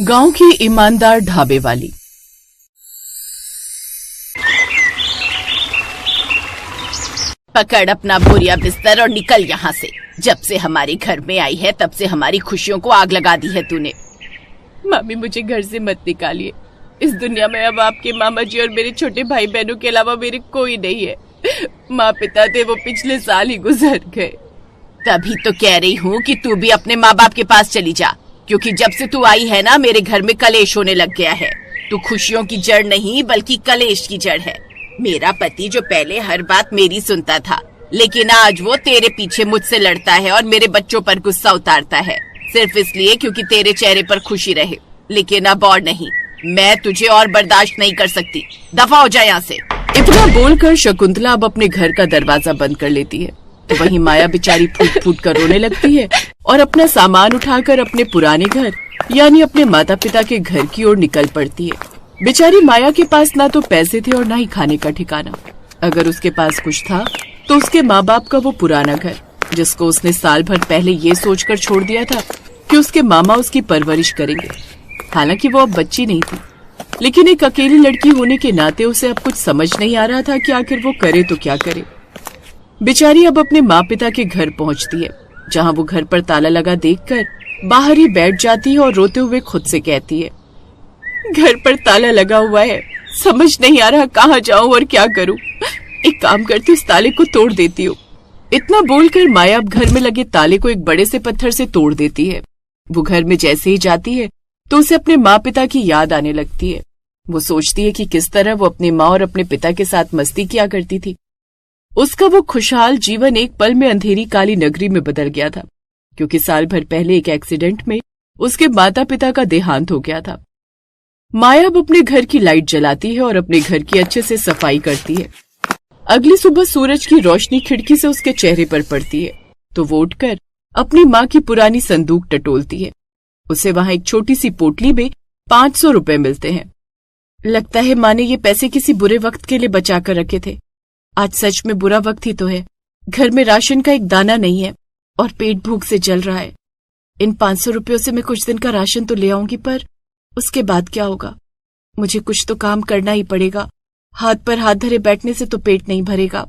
गांव की ईमानदार ढाबे वाली। पकड़ अपना बोरिया बिस्तर और निकल यहाँ से। जब से हमारे घर में आई है तब से हमारी खुशियों को आग लगा दी है तूने। मामी मुझे घर से मत निकालिए। इस दुनिया में अब आपके मामा जी और मेरे छोटे भाई बहनों के अलावा मेरे कोई नहीं है। माँ पिता थे वो पिछले साल ही गुजर गए। तभी तो कह रही हूँ कि तू भी अपने माँ बाप के पास चली जा, क्योंकि जब से तू आई है ना मेरे घर में कलेश होने लग गया है। तू खुशियों की जड़ नहीं बल्कि कलेश की जड़ है। मेरा पति जो पहले हर बात मेरी सुनता था, लेकिन आज वो तेरे पीछे मुझसे लड़ता है और मेरे बच्चों पर गुस्सा उतारता है, सिर्फ इसलिए क्योंकि तेरे चेहरे पर खुशी रहे। लेकिन अब और नहीं, मैं तुझे और बर्दाश्त नहीं कर सकती। दफा हो जा यहाँ से। इतना बोलकर शकुंतला अब अपने घर का दरवाजा बंद कर लेती है। तो वहीं माया बेचारी फूट फूट कर रोने लगती है और अपना सामान उठाकर अपने पुराने घर यानी अपने माता पिता के घर की ओर निकल पड़ती है। बेचारी माया के पास ना तो पैसे थे और ना ही खाने का ठिकाना। अगर उसके पास कुछ था तो उसके माँ बाप का वो पुराना घर, जिसको उसने साल भर पहले ये सोचकर छोड़ दिया था कि उसके मामा उसकी परवरिश करेंगे। हालांकि वो अब बच्ची नहीं थी, लेकिन एक अकेली लड़की होने के नाते उसे अब कुछ समझ नहीं आ रहा था कि आखिर वो करे तो क्या करे। बेचारी अब अपने माँ पिता के घर पहुँचती है, जहाँ वो घर पर ताला लगा देखकर बाहर ही बैठ जाती है और रोते हुए खुद से कहती है, घर पर ताला लगा हुआ है, समझ नहीं आ रहा कहाँ जाऊं और क्या करूं। एक काम करती, उस ताले को तोड़ देती हूँ। इतना बोलकर माया अब घर में लगे ताले को एक बड़े से पत्थर से तोड़ देती है। वो घर में जैसे ही जाती है तो उसे अपने माँ पिता की याद आने लगती है। वो सोचती है कि किस तरह वो अपनी माँ और अपने पिता के साथ मस्ती किया करती थी। उसका वो खुशहाल जीवन एक पल में अंधेरी काली नगरी में बदल गया था, क्योंकि साल भर पहले एक एक्सीडेंट में उसके माता पिता का देहांत हो गया था। माया अब अपने घर की लाइट जलाती है और अपने घर की अच्छे से सफाई करती है। अगली सुबह सूरज की रोशनी खिड़की से उसके चेहरे पर पड़ती है तो वो उठकर अपनी माँ की पुरानी संदूक टटोलती है। उसे वहां एक छोटी सी पोटली में 500 रुपए मिलते हैं। लगता है माँ ने ये पैसे किसी बुरे वक्त के लिए बचा कर रखे थे। आज सच में बुरा वक्त ही तो है। घर में राशन का एक दाना नहीं है और पेट भूख से जल रहा है। इन 500 रुपयों से मैं कुछ दिन का राशन तो ले आऊंगी, पर उसके बाद क्या होगा? मुझे कुछ तो काम करना ही पड़ेगा। हाथ पर हाथ धरे बैठने से तो पेट नहीं भरेगा।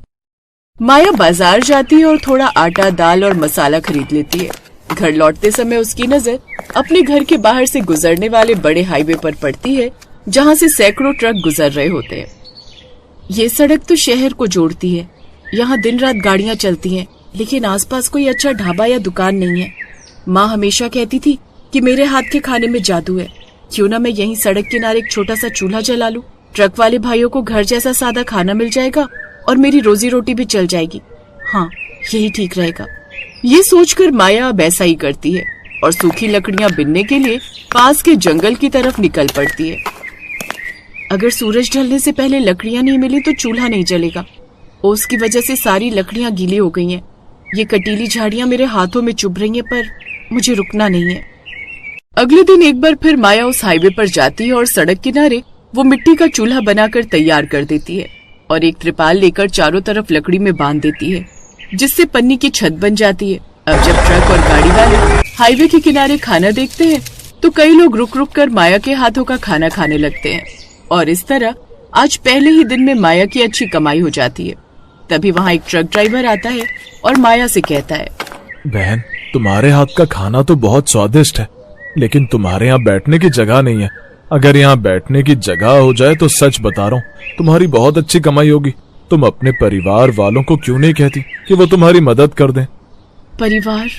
माया बाजार जाती है और थोड़ा आटा, दाल और मसाला खरीद लेती है। घर लौटते समय उसकी नजर अपने घर के बाहर से गुजरने वाले बड़े हाईवे पर पड़ती है, जहां से सैकड़ों ट्रक गुजर रहे होते हैं। ये सड़क तो शहर को जोड़ती है। यहाँ दिन रात गाड़ियां चलती हैं, लेकिन आसपास कोई अच्छा ढाबा या दुकान नहीं है। माँ हमेशा कहती थी कि मेरे हाथ के खाने में जादू है। क्यों ना मैं यहीं सड़क किनारे एक छोटा सा चूल्हा जला लूं। ट्रक वाले भाइयों को घर जैसा सादा खाना मिल जाएगा और मेरी रोजी रोटी भी चल जाएगी। हाँ, यही ठीक रहेगा। ये सोचकर माया अब ऐसा ही करती है और सूखी लकड़ियां बिनने के लिए पास के जंगल की तरफ निकल पड़ती है। अगर सूरज ढलने से पहले लकड़ियां नहीं मिली तो चूल्हा नहीं जलेगा। ओस की वजह से सारी लकड़ियां गीली हो गई हैं। ये कटीली झाड़ियां मेरे हाथों में चुभ रही हैं, पर मुझे रुकना नहीं है। अगले दिन एक बार फिर माया उस हाईवे पर जाती है और सड़क किनारे वो मिट्टी का चूल्हा बनाकर तैयार कर देती है और एक त्रिपाल लेकर चारों तरफ लकड़ी में बांध देती है, जिससे पन्नी की छत बन जाती है। अब जब ट्रक और गाड़ी वाले हाईवे के किनारे खाना देखते हैं तो कई लोग रुक रुक कर माया के हाथों का खाना खाने लगते हैं और इस तरह आज पहले ही दिन में माया की अच्छी कमाई हो जाती है। तभी वहाँ एक ट्रक ड्राइवर आता है और माया से कहता है, बहन, तुम्हारे हाथ का खाना तो बहुत स्वादिष्ट है, लेकिन तुम्हारे यहाँ बैठने की जगह नहीं है। अगर यहाँ बैठने की जगह हो जाए तो सच बता रहा हूँ, तुम्हारी बहुत अच्छी कमाई होगी। तुम अपने परिवार वालों को क्यों नहीं कहती कि वो तुम्हारी मदद कर दें? परिवार?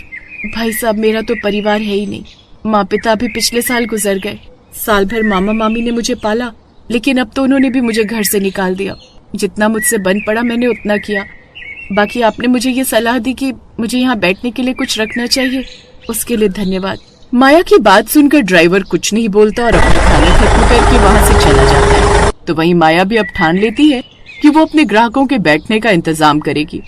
भाई साहब, मेरा तो परिवार है ही नहीं। माँ पिता भी पिछले साल गुजर गए। साल भर मामा मामी ने मुझे पाला, लेकिन अब तो उन्होंने भी मुझे घर से निकाल दिया। जितना मुझसे बन पड़ा मैंने उतना किया। बाकी आपने मुझे ये सलाह दी कि मुझे यहाँ बैठने के लिए कुछ रखना चाहिए, उसके लिए धन्यवाद। माया की बात सुनकर ड्राइवर कुछ नहीं बोलता और अपना खाना खत्म करके वहाँ से चला जाता है। तो वहीं माया भी अब ठान लेती है कि वो अपने ग्राहकों के बैठने का इंतजाम करेगी।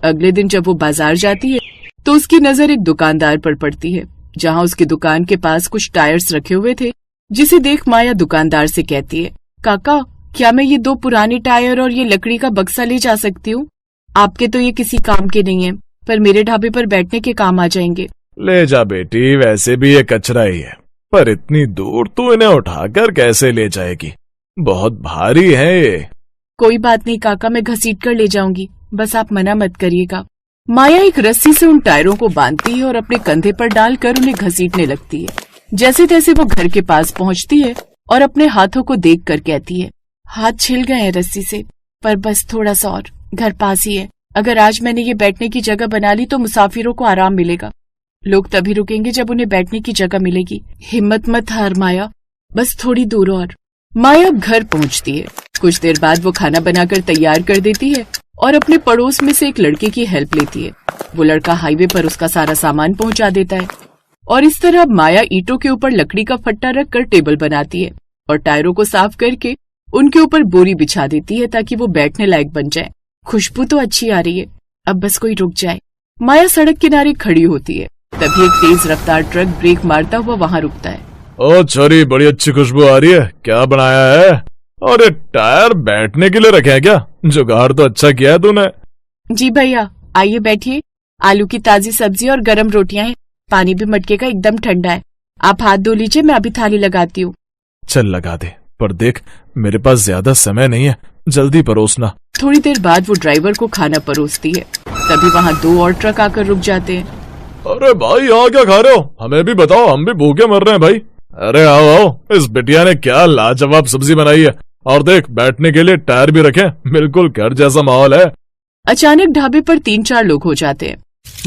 अगले दिन जब वो बाजार जाती है तो उसकी नजर एक दुकानदार पर पड़ती है, जहाँ उसकी दुकान के पास कुछ टायर्स रखे हुए थे, जिसे देख माया दुकानदार से कहती है, काका, क्या मैं ये 2 पुराने टायर और ये लकड़ी का बक्सा ले जा सकती हूँ? आपके तो ये किसी काम के नहीं है, पर मेरे ढाबे पर बैठने के काम आ जाएंगे। ले जा बेटी, वैसे भी ये कचरा ही है। पर इतनी दूर तू इन्हें उठाकर कैसे ले जाएगी? बहुत भारी है ये। कोई बात नहीं काका, मैं घसीट कर ले जाऊंगी, बस आप मना मत करिएगा। माया एक रस्सी से उन टायरों को बांधती है और अपने कंधे पर डालकर उन्हें घसीटने लगती है। जैसे तैसे वो घर के पास पहुंचती है और अपने हाथों को देखकर कहती है, हाथ छिल गए हैं रस्सी से, पर बस थोड़ा सा और, घर पास ही है। अगर आज मैंने ये बैठने की जगह बना ली तो मुसाफिरों को आराम मिलेगा। लोग तभी रुकेंगे जब उन्हें बैठने की जगह मिलेगी। हिम्मत मत हार माया, बस थोड़ी दूर और। माया अब घर पहुंचती है। कुछ देर बाद वो खाना बनाकर तैयार कर देती है और अपने पड़ोस में से एक लड़के की हेल्प लेती है। वो लड़का हाईवे पर उसका सारा सामान पहुंचा देता है और इस तरह माया ईंटों के ऊपर लकड़ी का फट्टा रखकर टेबल बनाती है और टायरों को साफ करके उनके ऊपर बोरी बिछा देती है ताकि वो बैठने लायक बन जाए। खुशबू तो अच्छी आ रही है, अब बस कोई रुक जाए। माया सड़क किनारे खड़ी होती है। तभी एक तेज रफ्तार ट्रक ब्रेक मारता हुआ वहां रुकता है। ओ छोरी, बड़ी अच्छी खुशबू आ रही है, क्या बनाया है? और ये टायर बैठने के लिए रखे हैं क्या? जुगाड़ तो अच्छा किया है तूने। जी भैया, आइए बैठिए। आलू की ताजी सब्जी और गरम रोटियां हैं। पानी भी मटके का एकदम ठंडा है। आप हाथ धो लीजिए, मैं अभी थाली लगाती हूँ। चल लगा दे, पर देख मेरे पास ज्यादा समय नहीं है, जल्दी परोसना। थोड़ी देर बाद वो ड्राइवर को खाना परोसती है। तभी वहाँ 2 और ट्रक आकर रुक जाते हैं। अरे भाई, यहाँ क्या खा रहे हो? हमें भी बताओ, हम भी भूखे मर रहे हैं भाई। अरे आओ आओ, इस बिटिया ने क्या लाजवाब सब्जी बनाई है, और देख बैठने के लिए टायर भी रखे, बिल्कुल घर जैसा माहौल है। अचानक ढाबे पर 3-4 लोग हो जाते हैं।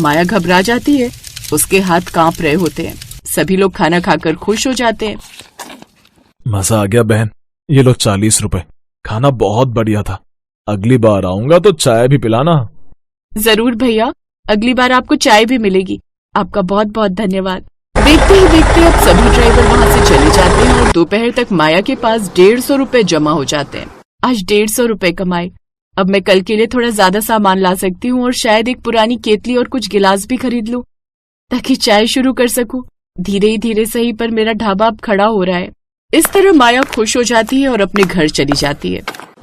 माया घबरा जाती है, उसके हाथ कांप रहे होते हैं। सभी लोग खाना खाकर खुश हो जाते हैं। मजा आ गया बहन, ये लो 40 रुपए, खाना बहुत बढ़िया था। अगली बार आऊंगा तो चाय भी पिलाना। जरूर भैया, अगली बार आपको चाय भी मिलेगी। आपका बहुत बहुत धन्यवाद। देखते ही देखते अब सभी ड्राइवर वहाँ से चले जाते हैं और दोपहर तक माया के पास 150 रुपए जमा हो जाते हैं। आज 150 रुपए कमाए। अब मैं कल के लिए थोड़ा ज्यादा सामान ला सकती हूँ और शायद एक पुरानी केतली और कुछ गिलास भी खरीद लूं ताकि चाय शुरू कर सकूं। धीरे ही धीरे सही, पर मेरा ढाबा अब खड़ा हो रहा है। इस तरह माया खुश हो जाती है और अपने घर चली जाती है।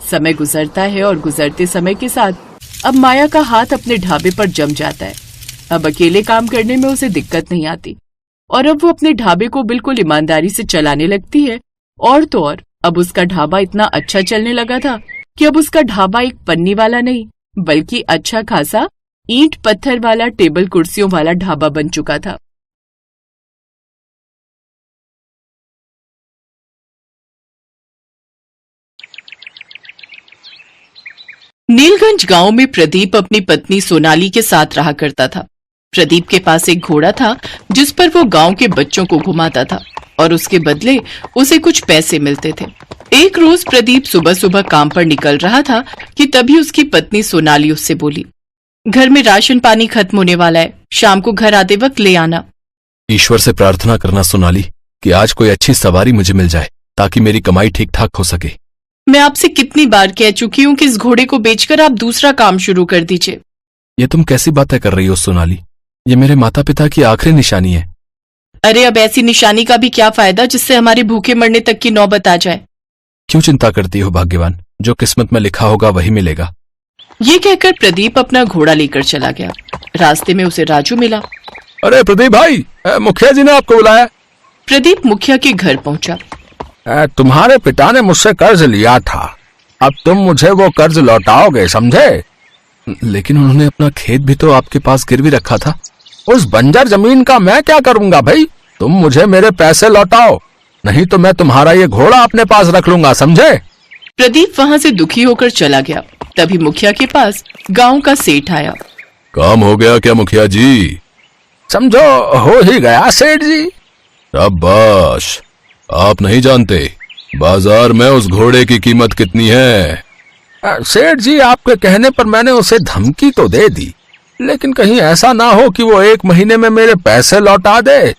समय गुजरता है और गुजरते समय के साथ अब माया का हाथ अपने ढाबे पर जम जाता है। अब अकेले काम करने में उसे दिक्कत नहीं आती और अब वो अपने ढाबे को बिल्कुल ईमानदारी से चलाने लगती है। और तो और अब उसका ढाबा इतना अच्छा चलने लगा था कि अब उसका ढाबा एक पन्नी वाला नहीं बल्कि अच्छा खासा ईंट पत्थर वाला टेबल कुर्सियों वाला ढाबा बन चुका था। नीलगंज गांव में प्रदीप अपनी पत्नी सोनाली के साथ रहा करता था। प्रदीप के पास एक घोड़ा था जिस पर वो गांव के बच्चों को घुमाता था और उसके बदले उसे कुछ पैसे मिलते थे। एक रोज प्रदीप सुबह सुबह काम पर निकल रहा था कि तभी उसकी पत्नी सोनाली उससे बोली, घर में राशन पानी खत्म होने वाला है, शाम को घर आते वक्त ले आना। ईश्वर से प्रार्थना करना सोनाली कि आज कोई अच्छी सवारी मुझे मिल जाए ताकि मेरी कमाई ठीक ठाक हो सके। मैं आपसे कितनी बार कह चुकी हूँ कि इस घोड़े को बेचकर आप दूसरा काम शुरू कर दीजिए। ये तुम कैसी बातें कर रही हो सोनाली? ये मेरे माता पिता की आखिरी निशानी है। अरे अब ऐसी निशानी का भी क्या फायदा जिससे हमारे भूखे मरने तक की नौबत आ जाए। क्यों चिंता करती हो भाग्यवान, जो किस्मत में लिखा होगा वही मिलेगा। ये कहकर प्रदीप अपना घोड़ा लेकर चला गया। रास्ते में उसे राजू मिला। अरे प्रदीप भाई, मुखिया जी ने आपको बुलाया। प्रदीप मुखिया के घर पहुंचा। तुम्हारे पिता ने मुझसे कर्ज लिया था, अब तुम मुझे वो कर्ज लौटाओगे, समझे? लेकिन उन्होंने अपना खेत भी तो आपके पास गिरवी रखा था। उस बंजर जमीन का मैं क्या करूंगा भाई? तुम मुझे मेरे पैसे लौटाओ, नहीं तो मैं तुम्हारा ये घोड़ा अपने पास रख लूंगा, समझे? प्रदीप वहाँ से दुखी होकर चला गया। तभी मुखिया के पास गांव का सेठ आया। काम हो गया क्या मुखिया जी? समझो हो ही गया सेठ जी। शाबाश, आप नहीं जानते बाजार में उस घोड़े की कीमत कितनी है? सेठ जी, आपके कहने पर मैंने उसे धमकी तो दे दी, लेकिन कहीं ऐसा ना हो कि वो 1 महीने में मेरे पैसे लौटा दे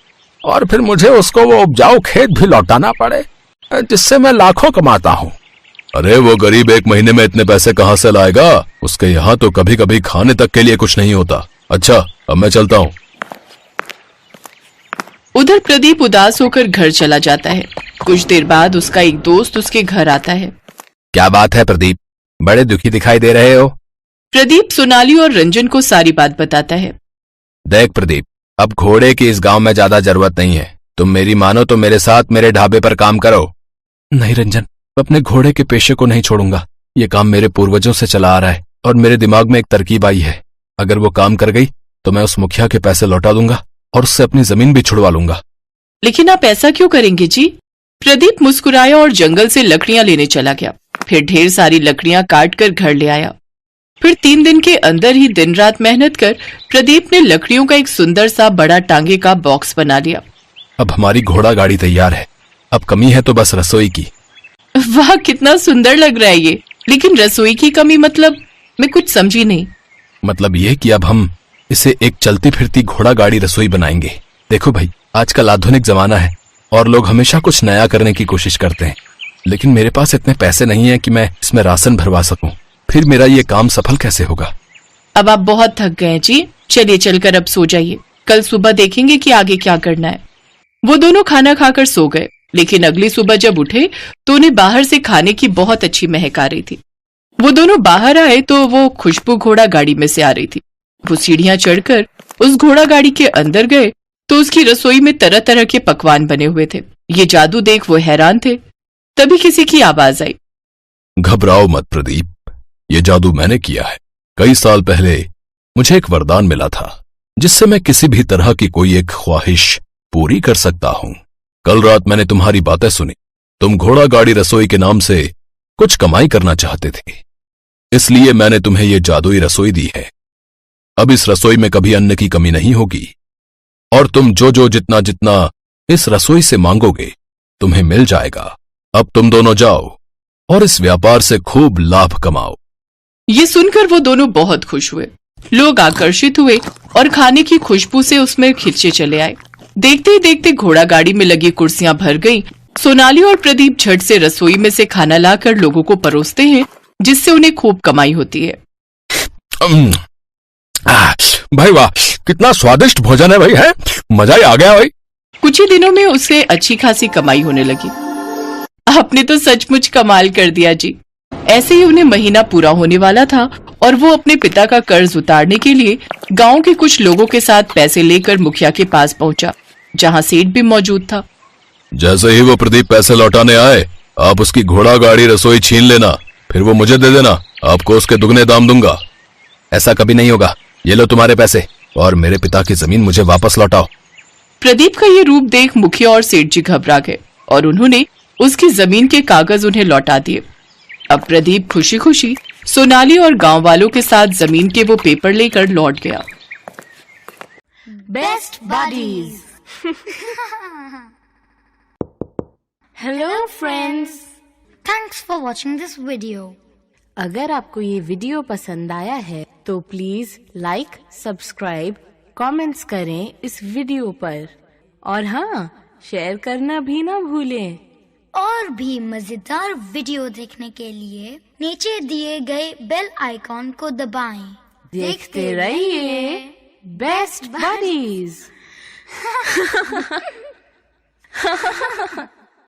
और फिर मुझे उसको वो उपजाऊ खेत भी लौटाना पड़े जिससे मैं लाखों कमाता हूँ। अरे वो गरीब 1 महीने में इतने पैसे कहाँ से लाएगा? उसके यहाँ तो कभी कभी खाने तक के लिए कुछ नहीं होता। अच्छा, अब मैं चलता हूँ। उधर प्रदीप उदास होकर घर चला जाता है। कुछ देर बाद उसका एक दोस्त उसके घर आता है। क्या बात है प्रदीप, बड़े दुखी दिखाई दे रहे हो? प्रदीप सोनाली और रंजन को सारी बात बताता है। देख प्रदीप, अब घोड़े की इस गांव में ज्यादा जरूरत नहीं है। तुम मेरी मानो तो मेरे साथ मेरे ढाबे पर काम करो। नहीं रंजन, मैं अपने घोड़े के पेशे को नहीं छोड़ूंगा। ये काम मेरे पूर्वजों से चला आ रहा है और मेरे दिमाग में एक तरकीब आई है। अगर वो काम कर गई तो मैं उस मुखिया के पैसे लौटा दूंगा और उससे अपनी जमीन भी छुड़वा लूंगा। लेकिन आप ऐसा क्यों करेंगे जी? प्रदीप मुस्कुराया और जंगल से लकड़ियां लेने चला गया। फिर ढेर सारी लकड़ियां काट कर घर ले आया। फिर 3 दिन के अंदर ही दिन रात मेहनत कर प्रदीप ने लकड़ियों का एक सुंदर सा बड़ा टांगे का बॉक्स बना लिया। अब हमारी घोड़ा गाड़ी तैयार है। अब कमी है तो बस रसोई की। वाह, कितना सुंदर लग रहा है ये। लेकिन रसोई की कमी मतलब? मैं कुछ समझी नहीं। मतलब ये कि अब हम इसे एक चलती फिरती घोड़ा गाड़ी रसोई बनाएंगे। देखो भाई, आजकल आधुनिक जमाना है और लोग हमेशा कुछ नया करने की कोशिश करते हैं, लेकिन मेरे पास इतने पैसे नहीं है कि मैं इसमें राशन भरवा सकूं। फिर मेरा ये काम सफल कैसे होगा? अब आप बहुत थक गए जी, चलिए चलकर अब सो जाइए। कल सुबह देखेंगे कि आगे क्या करना है। वो दोनों खाना खाकर सो गए, लेकिन अगली सुबह जब उठे तो उन्हें बाहर से खाने की बहुत अच्छी महक आ रही थी। वो दोनों बाहर आए तो वो खुशबू घोड़ा गाड़ी में से आ रही थी। वो सीढ़ियां चढ़कर उस घोड़ा गाड़ी के अंदर गए तो उसकी रसोई में तरह तरह के पकवान बने हुए थे। ये जादू देख वो हैरान थे। तभी किसी की आवाज आई। घबराओ मत प्रदीप, ये जादू मैंने किया है। कई साल पहले मुझे एक वरदान मिला था जिससे मैं किसी भी तरह की कोई एक ख्वाहिश पूरी कर सकता हूं। कल रात मैंने तुम्हारी बातें सुनी। तुम घोड़ा गाड़ी रसोई के नाम से कुछ कमाई करना चाहते थे, इसलिए मैंने तुम्हें ये जादुई रसोई दी है। अब इस रसोई में कभी अन्न की कमी नहीं होगी और तुम जो जितना जितना इस रसोई से मांगोगे तुम्हें मिल जाएगा। अब तुम दोनों जाओ और इस व्यापार से खूब लाभ कमाओ। ये सुनकर वो दोनों बहुत खुश हुए। लोग आकर्षित हुए और खाने की खुशबू से उसमें खिंचे चले आए। देखते ही देखते घोड़ा गाड़ी में लगी कुर्सियां भर गईं। सोनाली और प्रदीप झट से रसोई में से खाना लाकर लोगों को परोसते हैं, जिससे उन्हें खूब कमाई होती है। भाई वाह, कितना स्वादिष्ट भोजन है भाई, है मजा ही आ गया भाई। कुछ ही दिनों में उससे अच्छी खासी कमाई होने लगी। आपने तो सचमुच कमाल कर दिया जी। ऐसे ही उन्हें महीना पूरा होने वाला था और वो अपने पिता का कर्ज उतारने के लिए गांव के कुछ लोगों के साथ पैसे लेकर मुखिया के पास पहुंचा, जहां सेठ भी मौजूद था। जैसे ही वो प्रदीप पैसे लौटाने आए, आप उसकी घोड़ा गाड़ी रसोई छीन लेना, फिर वो मुझे दे देना। आपको उसके दुगने दाम दूंगा। ऐसा कभी नहीं होगा। ये लो तुम्हारे पैसे और मेरे पिता की जमीन मुझे वापस लौटाओ। प्रदीप का ये रूप देख मुखिया और सेठ जी घबरा गए और उन्होंने उसकी जमीन के कागज उन्हें लौटा दिए। अब प्रदीप खुशी खुशी सोनाली और गांव वालों के साथ जमीन के वो पेपर लेकर लौट गया। Best buddies. Hello friends, thanks for watching this video. अगर आपको ये वीडियो पसंद आया है तो प्लीज लाइक, सब्सक्राइब, कमेंट्स करें इस वीडियो पर और हाँ, शेयर करना भी ना भूलें। और भी मजेदार वीडियो देखने के लिए नीचे दिए गए बेल आइकॉन को दबाएं। देखते रहिए बेस्ट बडीज।